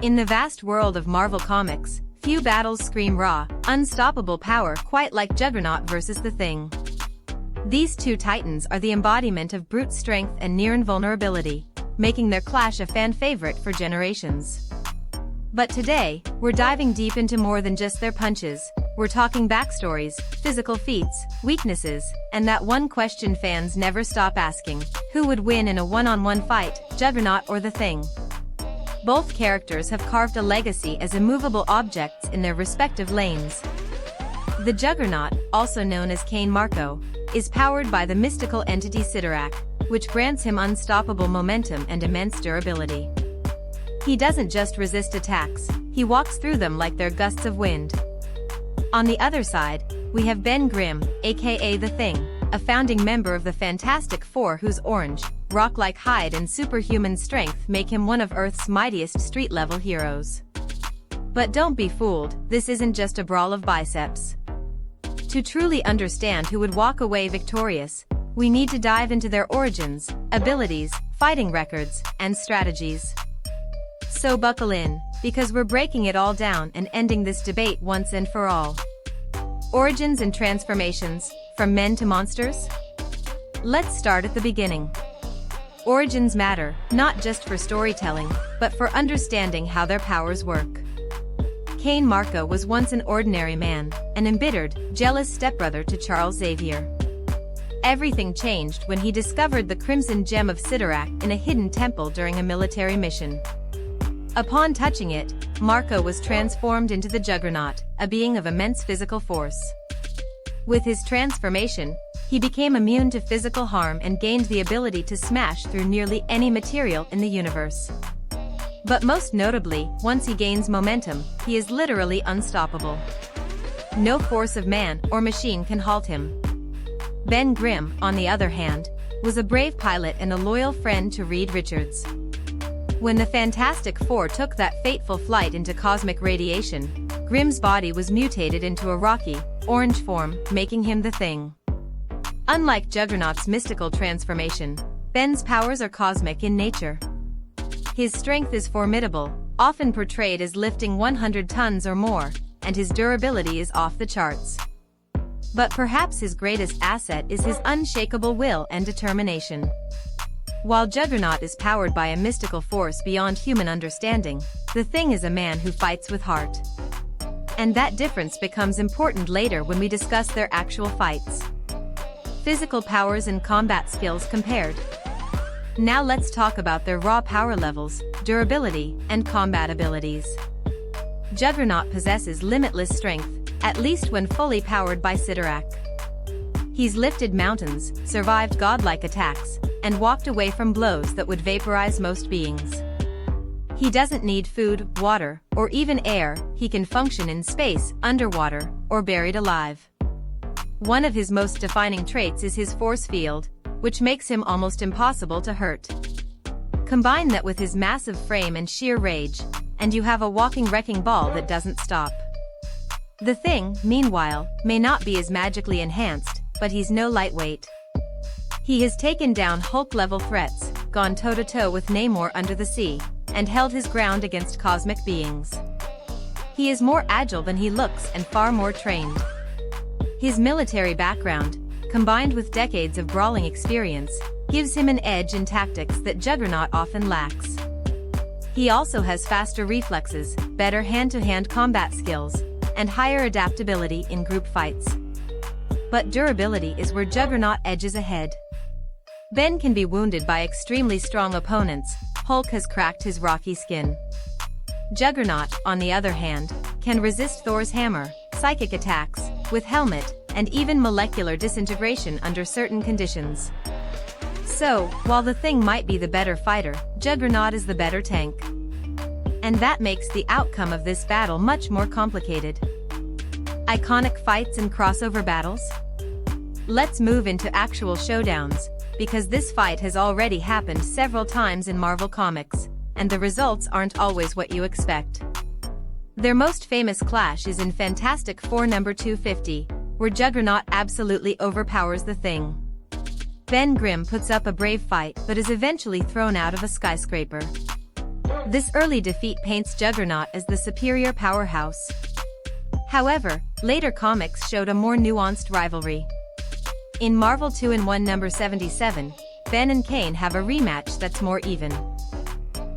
In the vast world of Marvel Comics, few battles scream raw, unstoppable power quite like Juggernaut versus the Thing. These two titans are the embodiment of brute strength and near invulnerability, making their clash a fan favorite for generations. But today, we're diving deep into more than just their punches. We're talking backstories, physical feats, weaknesses, and that one question fans never stop asking: who would win in a one-on-one fight, Juggernaut or the Thing? Both characters have carved a legacy as immovable objects in their respective lanes. The Juggernaut, also known as Cain Marko, is powered by the mystical entity Cyttorak, which grants him unstoppable momentum and immense durability. He doesn't just resist attacks, he walks through them like they're gusts of wind. On the other side, we have BenGrimm, aka The Thing, a founding member of the FantasticFour whose orange, rock-like hide and superhuman strength make him one of Earth's mightiest street-level heroes. But don't be fooled, this isn't just a brawl of biceps. To truly understand who would walk away victorious, we need to dive into their origins, abilities, fighting records, and strategies. So buckle in, because we're breaking it all down and ending this debate once and for all. Origins and transformations, from men to monsters? Let's start at the beginning. Origins matter, not just for storytelling, but for understanding how their powers work. Cain Marko was once an ordinary man, an embittered, jealous stepbrother to Charles Xavier. Everything changed when he discovered the Crimson Gem of Cyttorak in a hidden temple during a military mission. Upon touching it, Marko was transformed into the Juggernaut, a being of immense physical force. With his transformation, he became immune to physical harm and gained the ability to smash through nearly any material in the universe. But most notably, once he gains momentum, he is literally unstoppable. No force of man or machine can halt him. BenGrimm, on the other hand, was a brave pilot and a loyal friend to Reed Richards. When the FantasticFour took that fateful flight into cosmic radiation, Grimm's body was mutated into a rocky, orange form, making him the Thing. Unlike Juggernaut's mystical transformation, Ben's powers are cosmic in nature. His strength is formidable, often portrayed as lifting 100 tons or more, and his durability is off the charts. But perhaps his greatest asset is his unshakable will and determination. While Juggernaut is powered by a mystical force beyond human understanding, the Thing is a man who fights with heart. And that difference becomes important later when we discuss their actual fights. Physical powers and combat skills compared. Now let's talk about their raw power levels, durability, and combat abilities. Juggernaut possesses limitless strength, at least when fully powered by Cyttorak. He's lifted mountains, survived godlike attacks, and walked away from blows that would vaporize most beings. He doesn't need food, water, or even air, he can function in space, underwater, or buried alive. One of his most defining traits is his force field, which makes him almost impossible to hurt. Combine that with his massive frame and sheer rage, and you have a walking wrecking ball that doesn't stop. The Thing, meanwhile, may not be as magically enhanced, but he's no lightweight. He has taken down Hulk-level threats, gone toe-to-toe with Namor under the sea, and held his ground against cosmic beings. He is more agile than he looks and far more trained. His military background, combined with decades of brawling experience, gives him an edge in tactics that Juggernaut often lacks. He also has faster reflexes, better hand-to-hand combat skills, and higher adaptability in group fights. But durability is where Juggernaut edges ahead. Ben can be wounded by extremely strong opponents, Hulk has cracked his rocky skin. Juggernaut, on the other hand, can resist Thor's hammer, psychic attacks, with helmet, and even molecular disintegration under certain conditions. So, while the Thing might be the better fighter, Juggernaut is the better tank. And that makes the outcome of this battle much more complicated. Iconic fights and crossover battles? Let's move into actual showdowns, because this fight has already happened several times in Marvel Comics, and the results aren't always what you expect. Their most famous clash is in FantasticFour number 250, where Juggernaut absolutely overpowers the Thing. BenGrimm puts up a brave fight but is eventually thrown out of a skyscraper. This early defeat paints Juggernaut as the superior powerhouse. However, later comics showed a more nuanced rivalry. In Marvel 2-in-1 number 77, Ben and Kane have a rematch that's more even.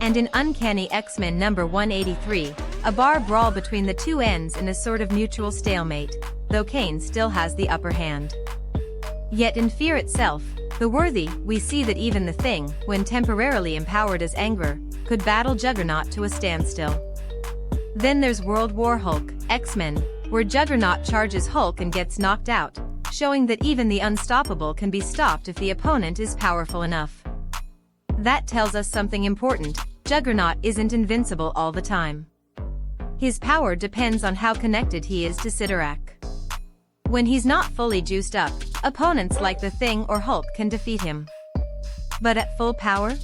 And in Uncanny X-Men number 183, a bar brawl between the two ends in a sort of mutual stalemate, though Kane still has the upper hand. Yet in Fear itself, the worthy, we see that even the Thing, when temporarily empowered as Anger, could battle Juggernaut to a standstill. Then there's World War Hulk, X-Men, where Juggernaut charges Hulk and gets knocked out, showing that even the unstoppable can be stopped if the opponent is powerful enough. That tells us something important: Juggernaut isn't invincible all the time. His power depends on how connected he is to Cyttorak. When he's not fully juiced up, opponents like the Thing or Hulk can defeat him. But at full power?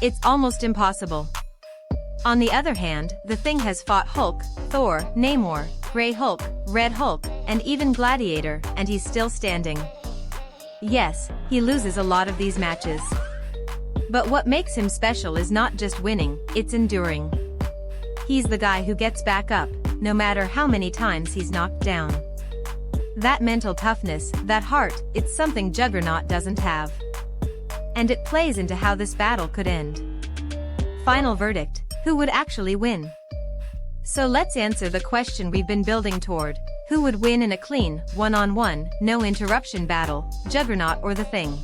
It's almost impossible. On the other hand, the Thing has fought Hulk, Thor, Namor, Grey Hulk, Red Hulk, and even Gladiator, and he's still standing. Yes, he loses a lot of these matches. But what makes him special is not just winning, it's enduring. He's the guy who gets back up, no matter how many times he's knocked down. That mental toughness, that heart, it's something Juggernaut doesn't have. And it plays into how this battle could end. Final verdict: who would actually win? So let's answer the question we've been building toward. Who would win in a clean, one-on-one, no-interruption battle, Juggernaut or the Thing?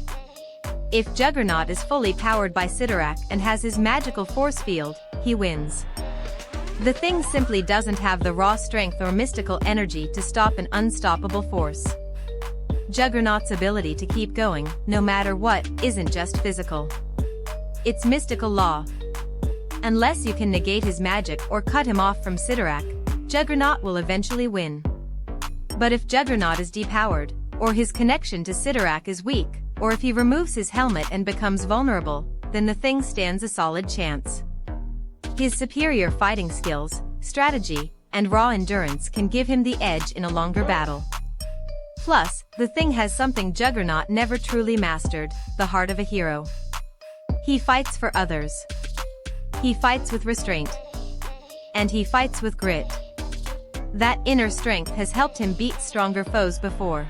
If Juggernaut is fully powered by Cyttorak and has his magical force field, he wins. The Thing simply doesn't have the raw strength or mystical energy to stop an unstoppable force. Juggernaut's ability to keep going, no matter what, isn't just physical. It's mystical law. Unless you can negate his magic or cut him off from Cyttorak, Juggernaut will eventually win. But if Juggernaut is depowered, or his connection to Cyttorak is weak, or if he removes his helmet and becomes vulnerable, then the Thing stands a solid chance. His superior fighting skills, strategy, and raw endurance can give him the edge in a longer battle. Plus, the Thing has something Juggernaut never truly mastered: the heart of a hero. He fights for others. He fights with restraint. And he fights with grit. That inner strength has helped him beat stronger foes before.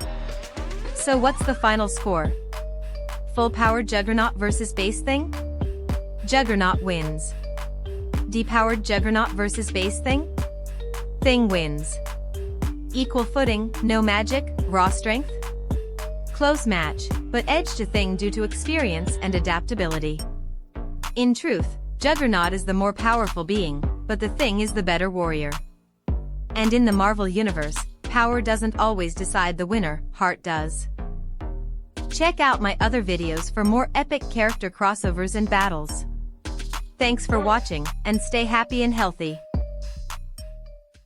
So what's the final score? Full-powered Juggernaut versus Base Thing? Juggernaut wins. Depowered Juggernaut versus Base Thing? Thing wins. Equal footing, no magic, raw strength? Close match, but edge to Thing due to experience and adaptability. In truth, Juggernaut is the more powerful being, but the Thing is the better warrior. And in the Marvel Universe, power doesn't always decide the winner, heart does. Check out my other videos for more epic character crossovers and battles. Thanks for watching, and stay happy and healthy.